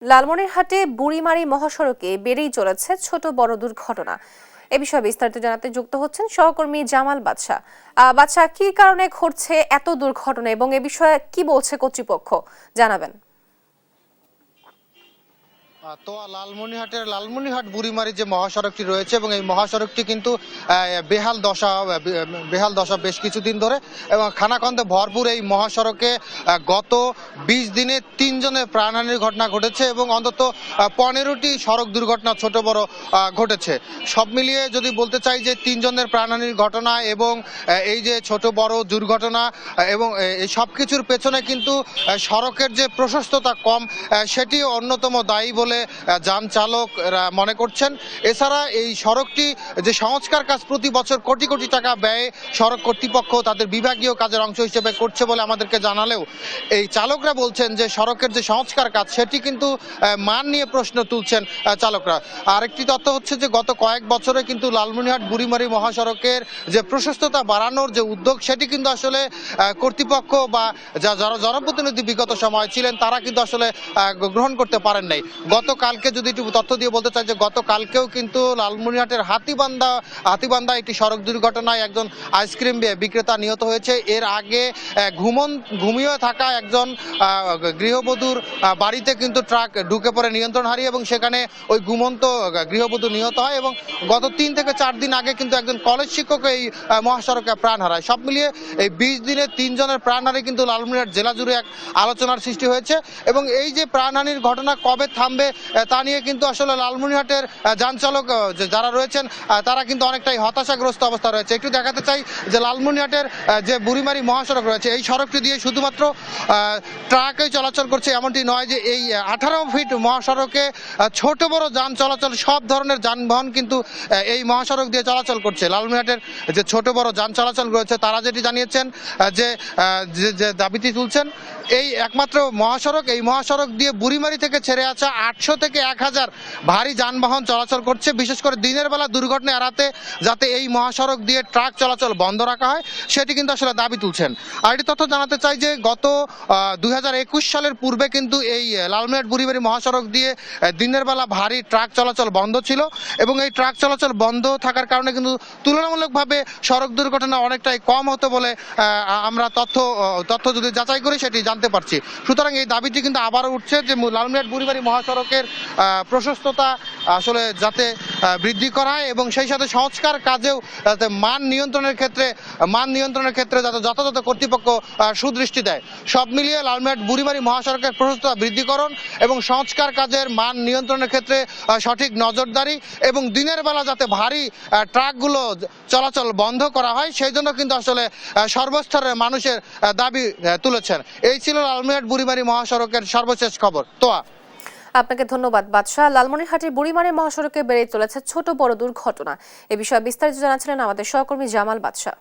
লালমনিরহাটে বুড়িমারি মহাসড়কে বেড়েই চলেছে ছোট বড় দুর্ঘটনা। এ বিষয়ে বিস্তারিত জানাতে যুক্ত হচ্ছেন সহকর্মী জামাল বাদশা। বাদশা, কি কারণে ঘটছে এত দুর্ঘটনা এবং এ বিষয়ে কি বলছে কর্তৃপক্ষ, জানাবেন। তো লালমনিরহাট বুড়িমারি যে মহাসড়কটি রয়েছে এবং এই মহাসড়কটি কিন্তু বেহাল দশা বেশ কিছুদিন ধরে, এবং খানাখন্দে ভরপুর এই মহাসড়কে গত 20 দিনে 3 জনের প্রাণহানির ঘটনা ঘটেছে এবং অন্তত 15টি সড়ক দুর্ঘটনা ছোট বড় ঘটেছে। সব মিলিয়ে যদি বলতে চাই যে 3 জনের প্রাণহানির ঘটনা এবং এই যে ছোট বড় দুর্ঘটনা এবং এই সব কিছুর পেছনে কিন্তু সড়কের যে প্রশস্ততা কম, সেটি অন্যতম দায়ী বলে যান চালকরা মনে করছেন। এছাড়া এই সড়কটি যে সংস্কার কাজ প্রতি বছর কোটি কোটি টাকা ব্যয়ে সড়ক কর্তৃপক্ষ তাদের বিভাগীয় কাজের অংশ হিসেবে করছে বলে আমাদেরকে জানালেও এই চালকরা বলছেন যে সড়কের যে সংস্কার কাজ সেটি কিন্তু মান নিয়ে প্রশ্ন তুলছেন চালকরা। আরেকটি তথ্য হচ্ছে যে গত কয়েক বছরে কিন্তু লালমনিরহাট বুড়িমারি মহাসড়কের যে প্রশস্ততা বাড়ানোর যে উদ্যোগ, সেটি কিন্তু আসলে কর্তৃপক্ষ বা যারা জনপ্রতিনিধি বিগত সময় ছিলেন তারা কিন্তু আসলে গ্রহণ করতে পারেন নাই। গতকালকে যদি একটু তথ্য দিয়ে বলতে চাই যে গতকালকেও কিন্তু লালমনিরহাটের হাতিবান্ধা একটি সড়ক দুর্ঘটনায় একজন আইসক্রিম বিক্রেতা নিহত হয়েছে। এর আগে ঘুমিয়ে থাকা একজন গৃহবধূর বাড়িতে কিন্তু ট্রাক ঢুকে পড়ে নিয়ন্ত্রণ হারিয়ে এবং সেখানে ওই ঘুমন্ত গৃহবধূ নিহত হয়, এবং গত 3 থেকে 4 দিন আগে কিন্তু একজন কলেজ শিক্ষক এই মহাসড়কে প্রাণ হারায়। সব মিলিয়ে এই 20 দিনে 3 জনের প্রাণ হারিয়ে কিন্তু লালমনিরহাট জেলা জুড়ে এক আলোচনার সৃষ্টি হয়েছে, এবং এই যে প্রাণহানির ঘটনা কবে থামবে তা নিয়ে কিন্তু আসলে লালমনিরহাটের যান চালক যারা রয়েছেন তারা কিন্তু অনেকটাই হতাশাগ্রস্ত অবস্থা রয়েছে। একটু দেখাতে চাই যে লালমনিরহাটের যে বুড়িমারি মহাসড়ক রয়েছে এই সড়কটি দিয়ে শুধুমাত্র ট্রাকই চলাচল করছে এমনটি নয়, যে এই 18 ফিট মহাসড়কে ছোট বড় যান চলাচল সব ধরনের যানবাহন কিন্তু এই মহাসড়ক দিয়ে চলাচল করছে। লালমনিরহাটের যে ছোট বড় যান চলাচল রয়েছে তারা যেটি জানিয়েছেন যে দাবিটি তুলছেন এই একমাত্র মহাসড়ক, এই মহাসড়ক দিয়ে বুড়িমারি থেকে ছেড়ে আসা 800 থেকে 1000 ভারী যানবাহন চলাচল করছে। বিশেষ করে দিনের বেলা দুর্ঘটনা এড়াতে যাতে এই মহাসড়ক দিয়ে ট্রাক চলাচল বন্ধ রাখা হয় সেটি কিন্তু আসলে দাবি তুলছেন। আর এটি তথ্য জানাতে চাই যে গত 2021 সালের পূর্বে কিন্তু এই লালমনিরহাট বুড়িমারি মহাসড়ক দিয়ে দিনের বেলা ভারী ট্রাক চলাচল বন্ধ ছিল, এবং এই ট্রাক চলাচল বন্ধ থাকার কারণে কিন্তু তুলনামূলকভাবে সড়ক দুর্ঘটনা অনেকটাই কম হতো বলে আমরা তথ্য যদি যাচাই করি সেটি জানতে পারছি। সুতরাং এই দাবিটি কিন্তু আবারও উঠছে যে লালমনিরহাট বুড়িমারি মহাসড়কের প্রশস্ততা আসলে যাতে বৃদ্ধি করা হয় এবং সেই সাথে সংস্কার কাজেও যাতে মান নিয়ন্ত্রণের ক্ষেত্রে যাতে যথাযথ কর্তৃপক্ষ সুদৃষ্টি দেয়। সব মিলিয়ে লালমনিরহাট বুড়িমারি মহাসড়কের প্রশস্ততা বৃদ্ধিকরণ এবং সংস্কার কাজের মান নিয়ন্ত্রণের ক্ষেত্রে সঠিক নজরদারি এবং দিনের বেলা যাতে ভারী ট্রাকগুলো চলাচল বন্ধ করা হয় সেই জন্য কিন্তু আসলে সর্বস্তরের মানুষের দাবি তুলেছেন। এই ছিল লালমনিরহাট বুড়িমারি মহাসড়কের সর্বশেষ খবর। তোয়া, আপনাকে ধন্যবাদ বাদশা। লালমনিরহাটের বুড়িমারি মহাসড়কে বেড়ে চলেছে ছোট বড় দুর্ঘটনা। এ বিষয়ে বিস্তারিত জানাচ্ছিলেন আমাদের সহকর্মী জামাল বাদশা।